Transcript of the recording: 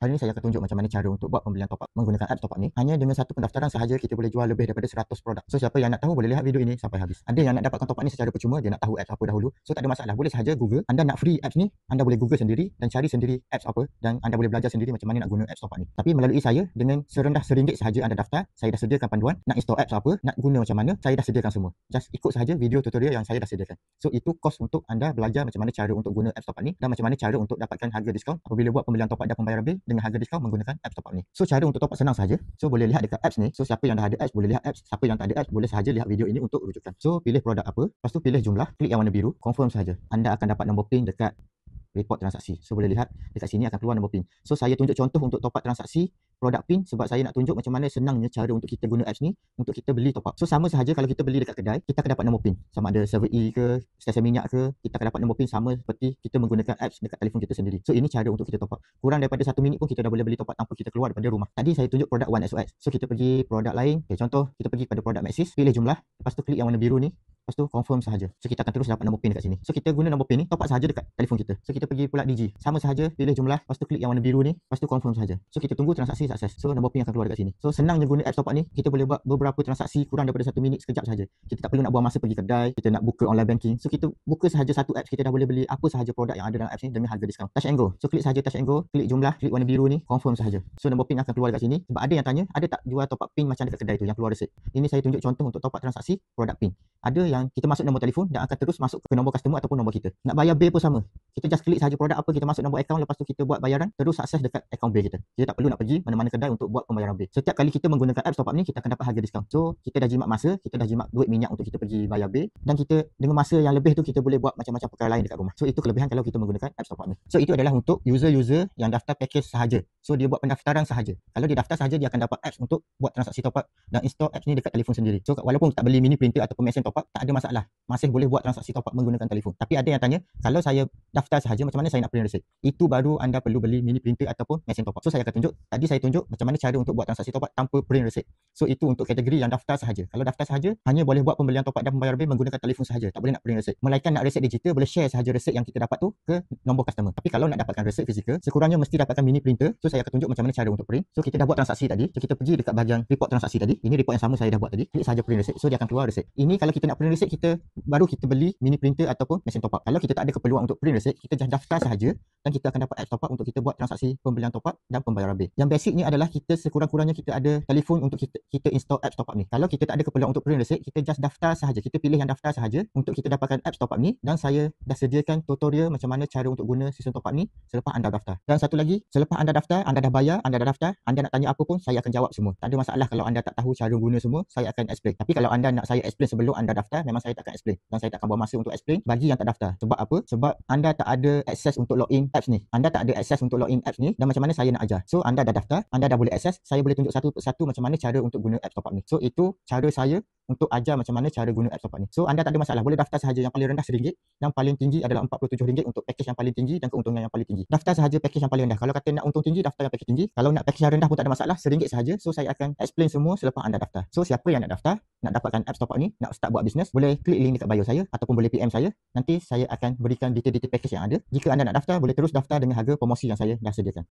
Hari ini saya akan tunjuk macam mana cara untuk buat pembelian top up menggunakan apps top up ni. Hanya dengan satu pendaftaran sahaja kita boleh jual lebih daripada 100 produk. So siapa yang nak tahu boleh lihat video ini sampai habis. Ada yang nak dapatkan top up ni secara percuma, dia nak tahu apps apa dahulu. So tak ada masalah, boleh sahaja Google. Anda nak free apps ni, anda boleh Google sendiri dan cari sendiri apps apa, dan anda boleh belajar sendiri macam mana nak guna apps top up ni. Tapi melalui saya, dengan serendah RM1 sahaja anda daftar, saya dah sediakan panduan, nak install apps apa, nak guna macam mana, saya dah sediakan semua. Just ikut sahaja video tutorial yang saya dah sediakan. So itu kos untuk anda belajar macam mana cara untuk guna apps top up ni dan macam mana cara untuk dapatkan harga diskaun apabila buat pembelian top up dan pembayaran bil dengan harga diskaun menggunakan apps top up ni. So cara untuk top up senang saja. So boleh lihat dekat apps ni. So siapa yang dah ada apps boleh lihat apps, siapa yang tak ada apps boleh sahaja lihat video ini untuk rujukan. So pilih produk apa, lepas tu pilih jumlah, klik yang warna biru, confirm sahaja. Anda akan dapat nombor PIN dekat report transaksi. So boleh lihat dekat sini akan keluar nombor PIN. So saya tunjuk contoh untuk top up transaksi produk PIN sebab saya nak tunjuk macam mana senangnya cara untuk kita guna apps ni untuk kita beli top up. So sama sahaja kalau kita beli dekat kedai, kita akan dapat nombor PIN. Sama ada server E ke, stesen minyak ke, kita akan dapat nombor PIN sama seperti kita menggunakan apps dekat telefon kita sendiri. So ini cara untuk kita top up. Kurang daripada 1 minit pun kita dah boleh beli top up tanpa kita keluar daripada rumah. Tadi saya tunjuk produk One SOS. So kita pergi produk lain. Okay, contoh kita pergi pada produk Maxis, pilih jumlah, lepas tu klik yang warna biru ni. Lepas tu confirm sahaja. So kita akan terus dapat nombor PIN dekat sini. So kita guna nombor PIN ni top up sahaja dekat telefon kita. So kita pergi pula Digi. Sama sahaja, pilih jumlah, lepas tu klik yang warna biru ni, lepas tu confirm sahaja. So kita tunggu transaksi sukses. So nombor PIN akan keluar dekat sini. So senangnya guna apps top up ni, kita boleh buat beberapa transaksi kurang daripada 1 minit sekejap sahaja. Kita tak perlu nak buang masa pergi kedai, kita nak buka online banking. So kita buka sahaja satu apps, kita dah boleh beli apa sahaja produk yang ada dalam apps ni dengan harga diskaun. Touch and go. So klik sahaja touch and go, klik jumlah, klik warna biru ni, confirm sahaja. So nombor PIN akan keluar dekat sini. Sebab ada yang tanya, ada tak jual top up PIN macam dekat kedai tu yang keluar resit. Ini saya tunjuk contoh untuk top up transaksi produk PIN. Ada yang kita masuk nombor telefon dan akan terus masuk ke nombor customer ataupun nombor kita. Nak bayar bil pun sama. Kita just klik sahaja produk apa, kita masuk nombor akaun, lepas tu kita buat bayaran, terus akses dekat akaun bil kita. Kita tak perlu nak pergi mana-mana kedai untuk buat pembayaran bil. Setiap kali kita menggunakan apps top up ni, kita akan dapat harga diskaun. So kita dah jimat masa, kita dah jimat duit minyak untuk kita pergi bayar bil, dan kita dengan masa yang lebih tu kita boleh buat macam-macam perkara lain dekat rumah. So itu kelebihan kalau kita menggunakan apps top up ni. So itu adalah untuk user-user yang daftar package sahaja. So dia buat pendaftaran sahaja. Kalau dia daftar sahaja, dia akan dapat apps untuk buat transaksi top up dan install apps ni dekat telefon sendiri. So walaupun tak beli mini printer ataupun mesin top up, tak ada masalah. Masih boleh buat transaksi top up menggunakan telefon. Tapi ada yang tanya, kalau saya daftar sahaja, macam mana saya nak print receipt? Itu baru anda perlu beli mini printer ataupun mesin top up. So saya akan tunjuk, tadi saya tunjuk macam mana cara untuk buat transaksi top up tanpa print receipt. So itu untuk kategori yang daftar sahaja. Kalau daftar sahaja, hanya boleh buat pembelian top up dan pembayaran bil menggunakan telefon sahaja. Tak boleh nak print receipt. Melainkan nak receipt digital, boleh share sahaja receipt yang kita dapat tu ke nombor customer. Tapi kalau nak dapatkan receipt fizikal, sekurangnya mesti dapatkan mini printer. So saya akan tunjuk macam mana cara untuk print. So kita dah buat transaksi tadi. So kita pergi dekat bahagian report transaksi tadi. Ini report yang sama saya dah buat tadi. Klik sahaja print receipt. So dia akan keluar receipt. Ini kalau kita nak print receipt, kita baru kita beli mini printer ataupun mesin top up. Kalau kita tak ada keperluan untuk print receipt, kita just daftar sahaja dan kita akan dapat apps top up untuk kita buat transaksi pembelian top up dan pembayaran bil. Yang basicnya adalah kita sekurang-kurangnya kita ada telefon untuk kita install apps top up ni. Kalau kita tak ada keperluan untuk print receipt, kita just daftar sahaja. Kita pilih yang daftar sahaja untuk kita dapatkan apps top up ni, dan saya dah sediakan tutorial macam mana cara untuk guna sistem top up ni selepas anda daftar. Dan satu lagi, selepas anda daftar, anda dah bayar, anda dah daftar, anda nak tanya apa pun, saya akan jawab semua. Tak ada masalah kalau anda tak tahu cara guna semua, saya akan explain. Tapi kalau anda nak saya explain sebelum anda daftar, memang saya tak akan explain. Dan saya tak akan buang masa untuk explain bagi yang tak daftar. Sebab apa? Sebab anda tak ada akses untuk login apps ni. Anda tak ada akses untuk login apps ni, dan macam mana saya nak ajar? So anda dah daftar, anda dah boleh akses, saya boleh tunjuk satu persatu macam mana cara untuk guna apps top up ni. So itu cara saya untuk ajar macam mana cara guna apps top up ni. So anda tak ada masalah, boleh daftar sahaja. Yang paling rendah RM1, yang paling tinggi adalah RM47 untuk package yang paling tinggi dan keuntungan yang paling tinggi. Daftar sahaja package yang paling rendah. Kalau kata nak untung tinggi, daftar yang package tinggi. Kalau nak package yang rendah pun tak ada masalah, RM1 sahaja. So saya akan explain semua selepas anda daftar. So siapa yang nak daftar, nak dapatkan apps top up ni, nak start buat bisnes, boleh klik link dekat bio saya ataupun boleh PM saya. Nanti saya akan berikan detail-detail package yang ada. Jika anda nak daftar, boleh terus daftar dengan harga promosi yang saya dah sediakan.